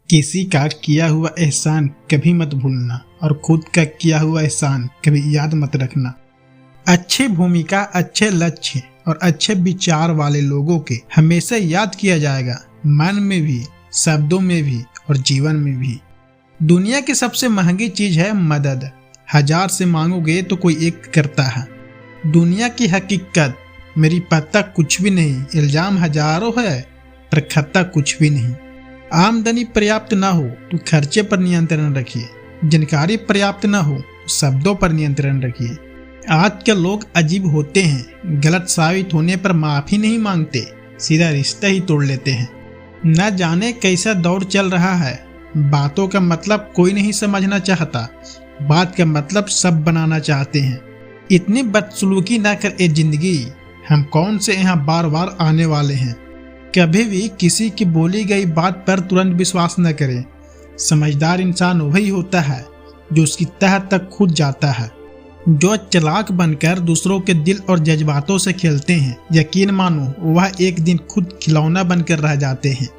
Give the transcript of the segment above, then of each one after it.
किसी का किया हुआ एहसान कभी मत भूलना और खुद का किया हुआ एहसान कभी याद मत रखना। अच्छी भूमिका, अच्छे लक्ष्य और अच्छे विचार वाले लोगों के हमेशा याद किया जाएगा, मन में भी, शब्दों में भी और जीवन में भी। दुनिया की सबसे महंगी चीज है मदद। 1000 से मांगोगे तो कोई एक करता है। दुनिया की हकीकत, मेरी पता कुछ भी नहीं, इल्जाम हजारों है पर खता कुछ भी नहीं। आमदनी पर्याप्त ना हो तो खर्चे पर नियंत्रण रखिए। जानकारी पर्याप्त ना हो तो शब्दों पर नियंत्रण रखिए। आज के लोग अजीब होते हैं, गलत साबित होने पर माफी नहीं मांगते, सीधा रिश्ता ही तोड़ लेते हैं। न जाने कैसा दौर चल रहा है, बातों का मतलब कोई नहीं समझना चाहता, बात का मतलब सब बनाना चाहते हैं। इतनी बदसलूकी ना कर ए जिंदगी, हम कौन से यहाँ बार बार आने वाले हैं। कभी भी किसी की बोली गई बात पर तुरंत विश्वास न करें। समझदार इंसान वही होता है जो उसकी तह तक खुद जाता है। जो चालाक बनकर दूसरों के दिल और जज्बातों से खेलते हैं, यकीन मानो वह एक दिन खुद खिलौना बनकर रह जाते हैं।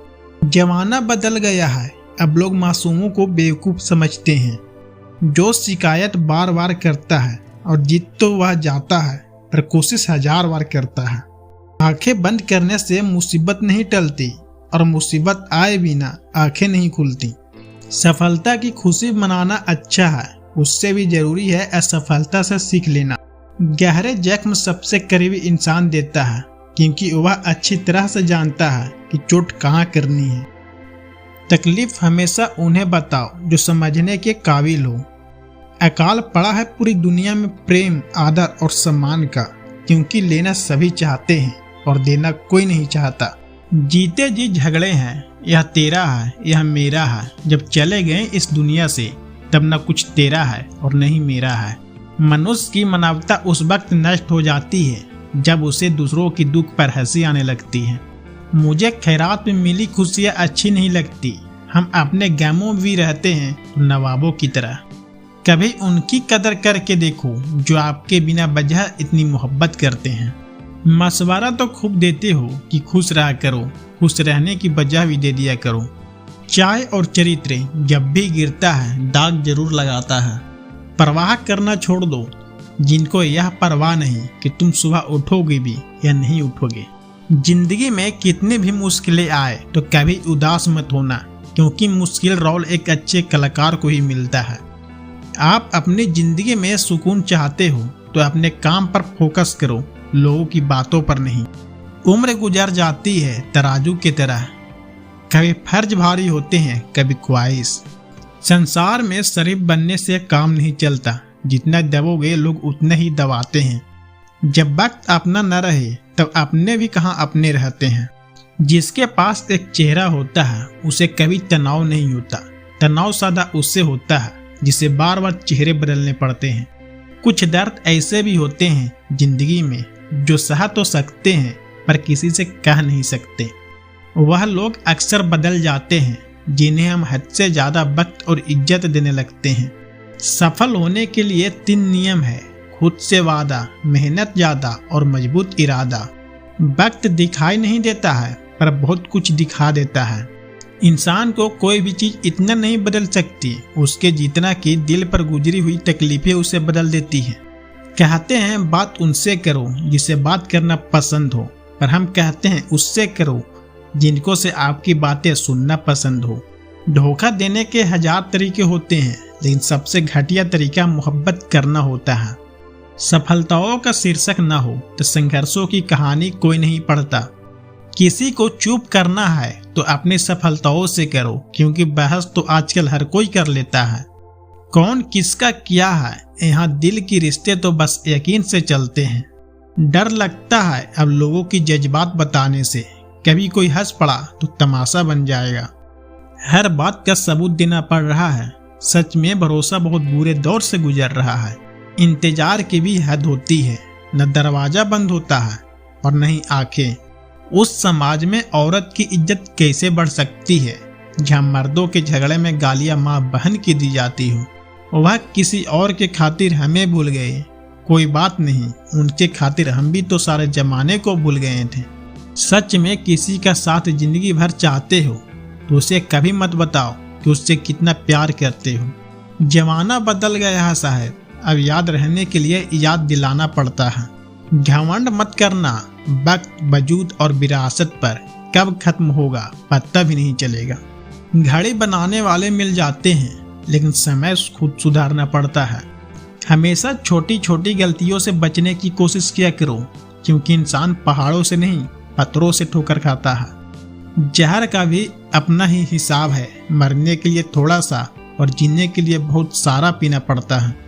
जमाना बदल गया है, अब लोग मासूमों को बेवकूफ समझते हैं। जो शिकायत बार बार करता है और जीत तो वह जाता है, पर कोशिश 1000 बार करता है। आंखें बंद करने से मुसीबत नहीं टलती और मुसीबत आए बिना आंखें नहीं खुलती। सफलता की खुशी मनाना अच्छा है, उससे भी जरूरी है असफलता से सीख लेना। गहरे जख्म सबसे करीबी इंसान देता है, क्योंकि वह अच्छी तरह से जानता है कि चोट कहाँ करनी है। तकलीफ हमेशा उन्हें बताओ जो समझने के काबिल हो। अकाल पड़ा है पूरी दुनिया में प्रेम, आदर और सम्मान का, क्योंकि लेना सभी चाहते हैं और देना कोई नहीं चाहता। जीते जी झगड़े हैं, यह तेरा है, यह मेरा है। जब चले गए इस दुनिया से तब न कुछ तेरा है और नहीं मेरा है। मनुष्य की मानवता उस वक्त नष्ट हो जाती है जब उसे दूसरों की दुख पर हंसी आने लगती है। मुझे खैरात में मिली खुशियाँ अच्छी नहीं लगती। हम अपने गमों में भी रहते हैं नवाबों की तरह। कभी उनकी कदर करके देखो जो आपके बिना वजह इतनी मोहब्बत करते हैं। मशवरा तो खूब देते हो कि खुश रहा करो, खुश रहने की वजह भी दे दिया करो। चाय और चरित्र जब भी गिरता है दाग जरूर लगाता है। परवाह करना छोड़ दो जिनको यह परवाह नहीं कि तुम सुबह उठोगे भी या नहीं उठोगे। जिंदगी में कितनी भी मुश्किलें आए तो कभी उदास मत होना, क्योंकि मुश्किल रोल एक अच्छे कलाकार को ही मिलता है। आप अपनी जिंदगी में सुकून चाहते हो तो अपने काम पर फोकस करो, लोगों की बातों पर नहीं। उम्र गुजर जाती है तराजू की तरह, कभी फर्ज भारी होते हैं, कभी ख्वाहिश। संसार में शरीफ बनने से काम नहीं चलता, जितना दबोगे लोग उतना ही दबाते हैं। जब वक्त अपना न रहे तब अपने भी कहाँ अपने रहते हैं। जिसके पास एक चेहरा होता है उसे कभी तनाव नहीं होता। तनाव सदा उससे होता है जिसे बार बार चेहरे बदलने पड़ते हैं। कुछ दर्द ऐसे भी होते हैं जिंदगी में जो सह तो सकते हैं पर किसी से कह नहीं सकते। वह लोग अक्सर बदल जाते हैं जिन्हें हम हद से ज्यादा वक्त और इज्जत देने लगते हैं। सफल होने के लिए 3 नियम है: खुद से वादा, मेहनत ज्यादा और मजबूत इरादा। वक्त दिखाई नहीं देता है पर बहुत कुछ दिखा देता है। इंसान को कोई भी चीज इतना नहीं बदल सकती उसके जितना कि दिल पर गुजरी हुई तकलीफें उसे बदल देती हैं। कहते हैं बात उनसे करो जिसे बात करना पसंद हो, पर हम कहते हैं उससे करो जिनको से आपकी बातें सुनना पसंद हो। धोखा देने के 1000 तरीके होते हैं, लेकिन सबसे घटिया तरीका मोहब्बत करना होता है। सफलताओं का शीर्षक न हो तो संघर्षों की कहानी कोई नहीं पढ़ता। किसी को चुप करना है तो अपनी सफलताओं से करो, क्योंकि बहस तो आजकल हर कोई कर लेता है। कौन किसका क्या है, यहाँ दिल की रिश्ते तो बस यकीन से चलते हैं। डर लगता है अब लोगों की जज्बात बताने से, कभी कोई हंस पड़ा तो तमाशा बन जाएगा। हर बात का सबूत देना पड़ रहा है। सच में भरोसा बहुत बुरे दौर से गुजर रहा है। इंतजार की भी हद होती है, न दरवाजा बंद होता है और न ही आंखें। उस समाज में औरत की इज्जत कैसे बढ़ सकती है जहाँ मर्दों के झगड़े में गालियां माँ बहन की दी जाती हो। वह किसी और के खातिर हमें भूल गए, कोई बात नहीं, उनके खातिर हम भी तो सारे जमाने को भूल गए थे। सच में किसी का साथ जिंदगी भर चाहते हो तो उसे कभी मत बताओ कि उससे कितना प्यार करते हो। जमाना बदल गया है साहब, अब याद रहने के लिए याद दिलाना पड़ता है। घमंड मत करना, वक्त, वजूद और विरासत पर कब खत्म होगा पता भी नहीं चलेगा। घड़ी बनाने वाले मिल जाते हैं, लेकिन समय खुद सुधारना पड़ता है। हमेशा छोटी छोटी गलतियों से बचने की कोशिश किया करो, क्योंकि इंसान पहाड़ों से नहीं पत्थरों से ठोकर खाता है। जहर का भी अपना ही हिसाब है, मरने के लिए थोड़ा सा और जीने के लिए बहुत सारा पीना पड़ता है।